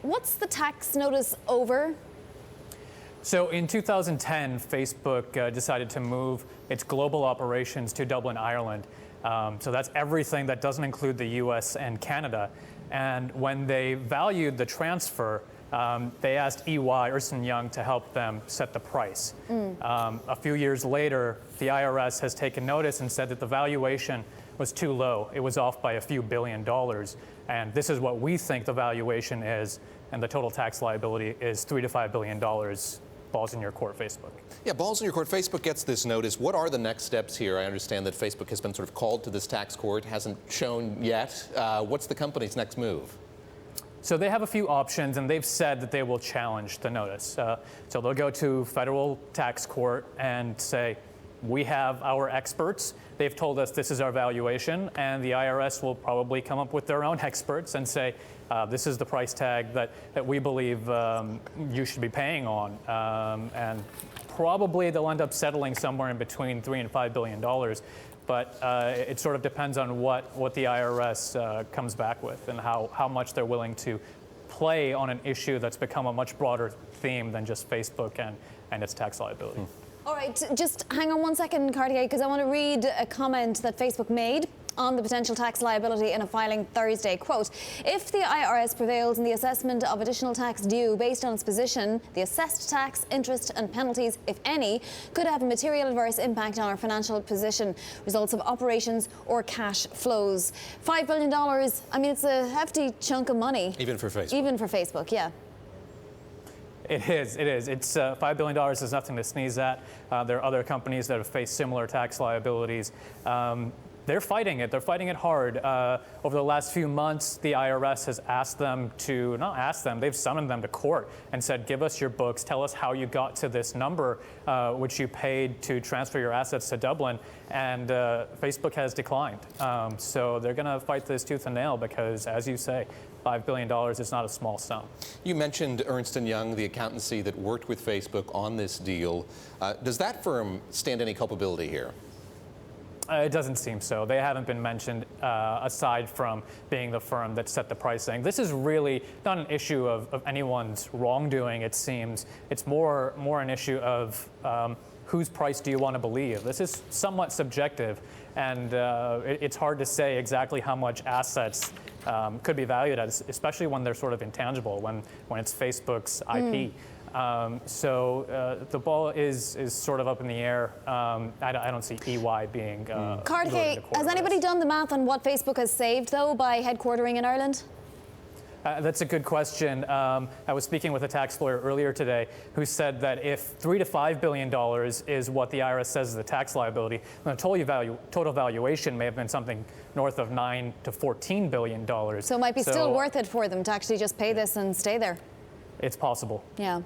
what's the tax notice over? So in 2010, Facebook decided to move its global operations to Dublin, Ireland. So that's everything that doesn't include the US and Canada. And when they valued the transfer, they asked EY, Ernst & Young, to help them set the price. A few years later, the IRS has taken notice and said that the valuation was too low. It was off by a few $1 billion. And this is what we think the valuation is, and the total tax liability is $3 to $5 billion. Balls in your court, Facebook. Yeah, balls in your court. Facebook gets this notice. What are the next steps here? I understand that Facebook has been sort of called to this tax court, hasn't shown yet. What's the company's next move? So they have a few options, and they've said that they will challenge the notice. So they'll go to federal tax court and say, we have our experts. They've told us this is our valuation, and the IRS will probably come up with their own experts and say, this is the price tag that we believe you should be paying on. And probably they'll end up settling somewhere in between $3 and $5 billion. But it sort of depends on what the IRS comes back with and how much they're willing to play on an issue that's become a much broader theme than just Facebook and its tax liability. All right, just hang on one second, Cartier, because I want to read a comment that Facebook made on the potential tax liability in a filing Thursday. Quote, if the IRS prevails in the assessment of additional tax due based on its position, the assessed tax, interest and penalties, if any, could have a material adverse impact on our financial position, results of operations or cash flows. $5 billion, I mean, it's a hefty chunk of money. Even for Facebook. Even for Facebook, yeah. It is. It's $5 billion is nothing to sneeze at. There are other companies that have faced similar tax liabilities. They're fighting it. They're fighting it hard. Over the last few months, the IRS has asked them to, not asked them, they've summoned them to court and said, give us your books, tell us how you got to this number, which you paid to transfer your assets to Dublin. And Facebook has declined. So they're going to fight this tooth and nail because, as you say, $5 billion is not a small sum. You mentioned Ernst & Young, the accountancy that worked with Facebook on this deal. Does that firm stand any culpability here? It doesn't seem so. They haven't been mentioned aside from being the firm that set the pricing. This is really not an issue of anyone's wrongdoing, it seems. It's more an issue of whose price do you want to believe? This is somewhat subjective, and it's hard to say exactly how much assets could be valued at, especially when they're sort of intangible, when it's Facebook's IP. So the ball is sort of up in the air. I don't see EY being Cartier, has anybody done the math on what Facebook has saved, though, by headquartering in Ireland? That's a good question. I was speaking with a tax lawyer earlier today who said that if $3 to $5 billion is what the IRS says is the tax liability, then the total valuation may have been something north of $9 to $14 billion. So it might be still worth it for them to actually just pay this and stay there. It's possible. Yeah.